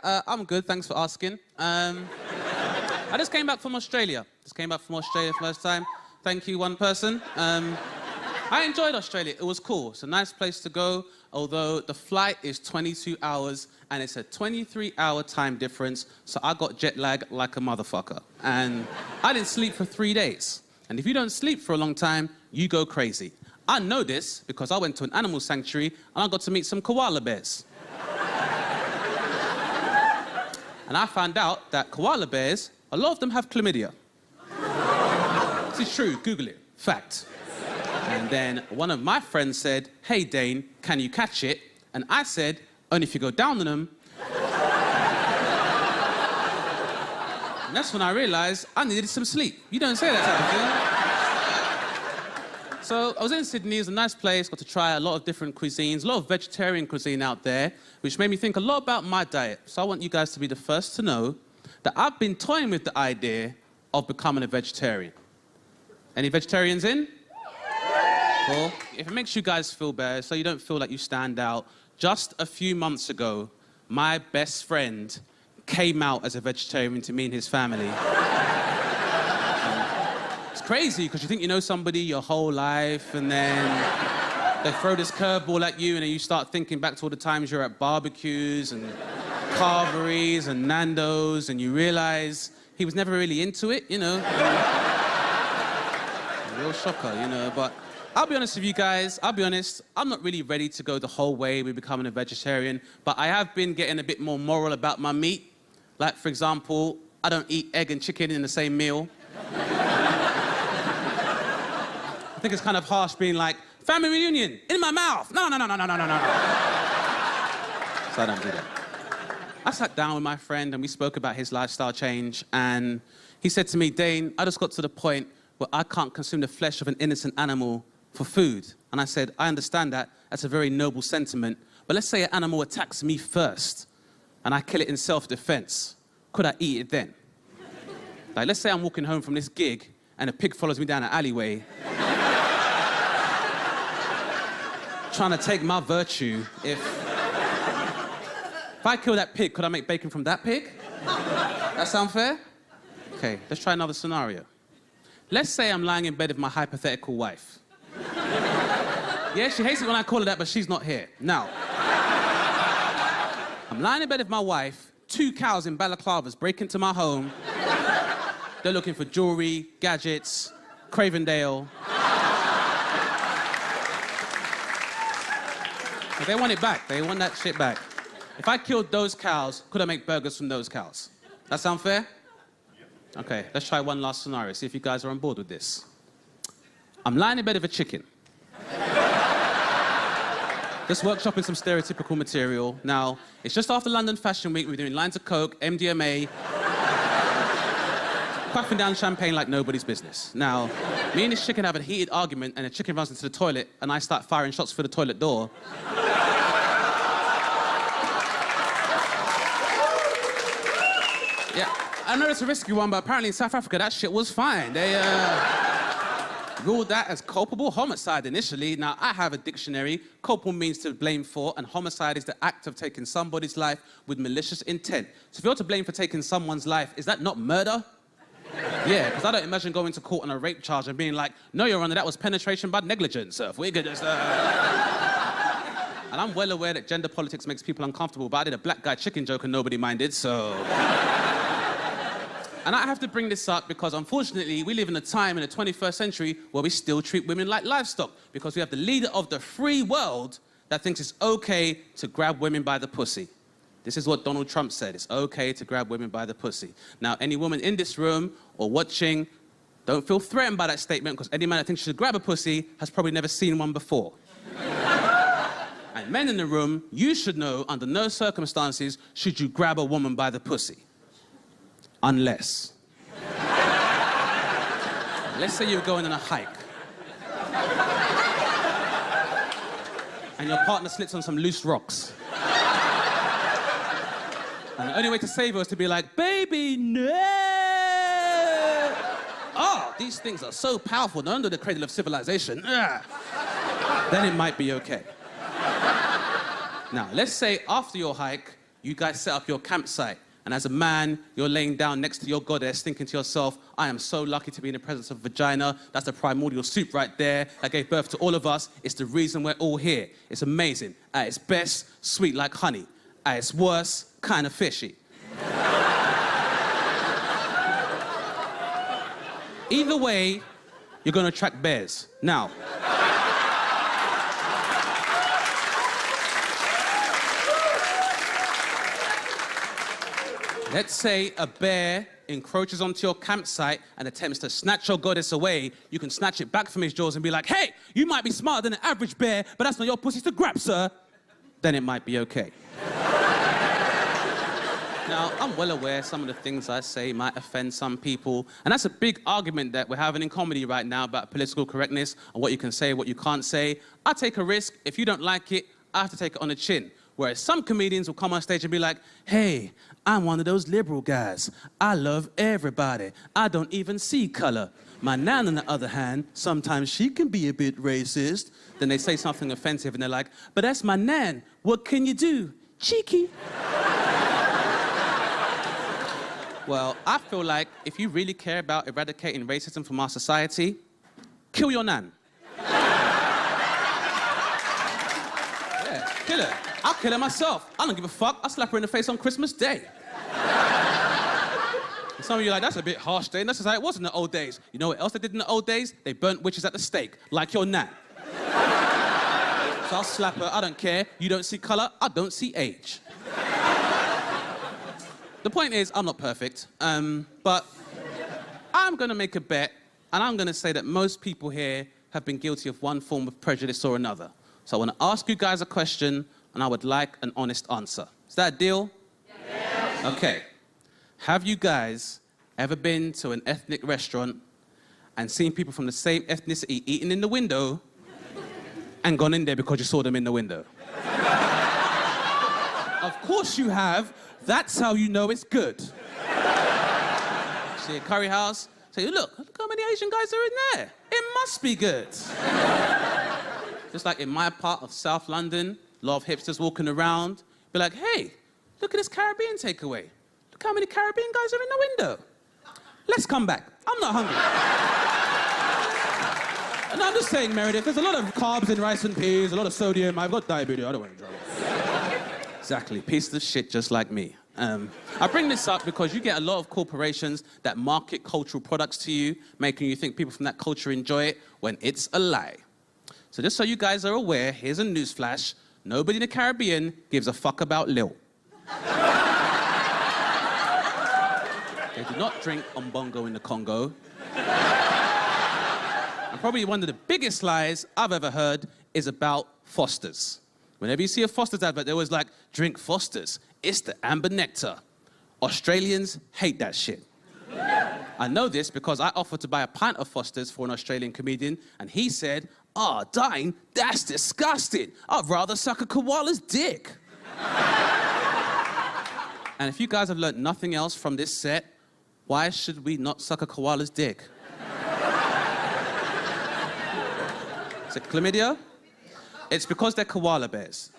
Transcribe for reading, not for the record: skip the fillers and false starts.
I'm good, thanks for asking. I just came back from Australia. First time. Thank you, one person. I enjoyed Australia. It was cool. It's a nice place to go, although the flight is 22 hours and it's a 23-hour time difference, so I got jet lag like a motherfucker. And I didn't sleep for 3 days. And if you don't sleep for a long time, you go crazy. I know this because I went to an animal sanctuary and I got to meet some koala bears. And I found out that koala bears, a lot of them have chlamydia. This is true, Google it, fact. And then one of my friends said, "Hey Dane, can you catch it?" And I said, "Only if you go down on them." And that's when I realized I needed some sleep. You don't say that type of thing. So I was in Sydney, it was a nice place, got to try a lot of different cuisines, a lot of vegetarian cuisine out there, which made me think a lot about my diet. So I want you guys to be the first to know that I've been toying with the idea of becoming a vegetarian. Any vegetarians in? Cool. If it makes you guys feel better, so you don't feel like you stand out, just a few months ago, my best friend came out as a vegetarian to me and his family. It's crazy, because you think you know somebody your whole life, and then they throw this curveball at you, and then you start thinking back to all the times you're at barbecues and carveries and Nando's, and you realize he was never really into it, you know. A real shocker, you know, but I'll be honest with you guys, I'm not really ready to go the whole way with becoming a vegetarian, but I have been getting a bit more moral about my meat. Like, for example, I don't eat egg and chicken in the same meal. I think it's kind of harsh being like, family reunion, in my mouth. No. So I don't do that. I sat down with my friend and we spoke about his lifestyle change, and he said to me, "Dane, I just got to the point where I can't consume the flesh of an innocent animal for food." And I said, "I understand that. That's a very noble sentiment. But let's say an animal attacks me first and I kill it in self-defense. Could I eat it then?" Like, let's say I'm walking home from this gig and a pig follows me down an alleyway trying to take my virtue. If I kill that pig, could I make bacon from that pig? That sound fair? Okay, let's try another scenario. Let's say I'm lying in bed with my hypothetical wife. Yeah, she hates it when I call her that, but she's not here. Now, I'm lying in bed with my wife, 2 cows in balaclavas break into my home. They're looking for jewelry, gadgets, Cravendale. But they want it back. They want that shit back. If I killed those cows, could I make burgers from those cows? That sound fair? Okay, let's try one last scenario, see if you guys are on board with this. I'm lying in bed with a chicken. Just workshopping some stereotypical material. Now, it's just after London Fashion Week, we're doing lines of coke, MDMA, quaffing down champagne like nobody's business. Now, me and this chicken have a heated argument, and the chicken runs into the toilet, and I start firing shots through the toilet door. Yeah, I know it's a risky one, but apparently in South Africa, that shit was fine. They ruled that as culpable homicide initially. Now, I have a dictionary. Culpable means to blame for, and homicide is the act of taking somebody's life with malicious intent. So if you're to blame for taking someone's life, is that not murder? Yeah, because I don't imagine going to court on a rape charge and being like, "No, Your Honor, that was penetration by negligence. If we could just..." And I'm well aware that gender politics makes people uncomfortable, but I did a black guy chicken joke and nobody minded, so... And I have to bring this up because, unfortunately, we live in a time in the 21st century where we still treat women like livestock, because we have the leader of the free world that thinks it's okay to grab women by the pussy. This is what Donald Trump said. It's okay to grab women by the pussy. Now, any woman in this room or watching, don't feel threatened by that statement, because any man that thinks you should grab a pussy has probably never seen one before. And men in the room, you should know, under no circumstances should you grab a woman by the pussy. Unless. Let's say you're going on a hike. And your partner slips on some loose rocks. And the only way to save her is to be like, "Baby, no! Oh, these things are so powerful, they're under the cradle of civilization. Ugh." Then it might be okay. Now, let's say after your hike, you guys set up your campsite. And as a man, you're laying down next to your goddess, thinking to yourself, I am so lucky to be in the presence of vagina. That's the primordial soup right there that gave birth to all of us. It's the reason we're all here. It's amazing. At its best, sweet like honey. At its worst, kind of fishy. Either way, you're going to attract bears. Now, let's say a bear encroaches onto your campsite and attempts to snatch your goddess away. You can snatch it back from his jaws and be like, hey, you might be smarter than an average bear, but that's not your pussy to grab, sir. Then it might be okay. Now, I'm well aware some of the things I say might offend some people, and that's a big argument that we're having in comedy right now about political correctness and what you can say, what you can't say. I take a risk. If you don't like it, I have to take it on the chin. Whereas some comedians will come on stage and be like, hey, I'm one of those liberal guys. I love everybody. I don't even see color. My nan, on the other hand, sometimes she can be a bit racist. Then they say something offensive and they're like, but that's my nan. What can you do? Cheeky. Well, I feel like if you really care about eradicating racism from our society, kill your nan. Yeah, kill her. I'll kill her myself. I don't give a fuck. I'll slap her in the face on Christmas Day. And some of you are like, that's a bit harsh, Dane. That's just how it was in the old days. You know what else they did in the old days? They burnt witches at the stake, like your nan. So I'll slap her. I don't care. You don't see color. I don't see age. The point is, I'm not perfect, but I'm going to make a bet, and I'm going to say that most people here have been guilty of one form of prejudice or another. So I want to ask you guys a question, and I would like an honest answer. Is that a deal? Yes. Okay. Have you guys ever been to an ethnic restaurant and seen people from the same ethnicity eating in the window and gone in there because you saw them in the window? Of course you have. That's how you know it's good. See a curry house, say, look how many Asian guys are in there. It must be good. Just like in my part of South London, a lot of hipsters walking around, be like, hey, look at this Caribbean takeaway. Look how many Caribbean guys are in the window. Let's come back. I'm not hungry. And I'm just saying, Meredith, there's a lot of carbs in rice and peas, a lot of sodium. I've got diabetes, I don't want to trouble. Exactly, piece of shit just like me. I bring this up because you get a lot of corporations that market cultural products to you, making you think people from that culture enjoy it when it's a lie. So just so you guys are aware, here's a newsflash. Nobody in the Caribbean gives a fuck about Lil. They do not drink Umbongo in the Congo. And probably one of the biggest lies I've ever heard is about Foster's. Whenever you see a Foster's advert, they're always like, drink Foster's. It's the amber nectar. Australians hate that shit. I know this because I offered to buy a pint of Foster's for an Australian comedian, and he said, Dane, that's disgusting. I'd rather suck a koala's dick. And if you guys have learned nothing else from this set, why should we not suck a koala's dick? Is it chlamydia? It's because they're koala bears.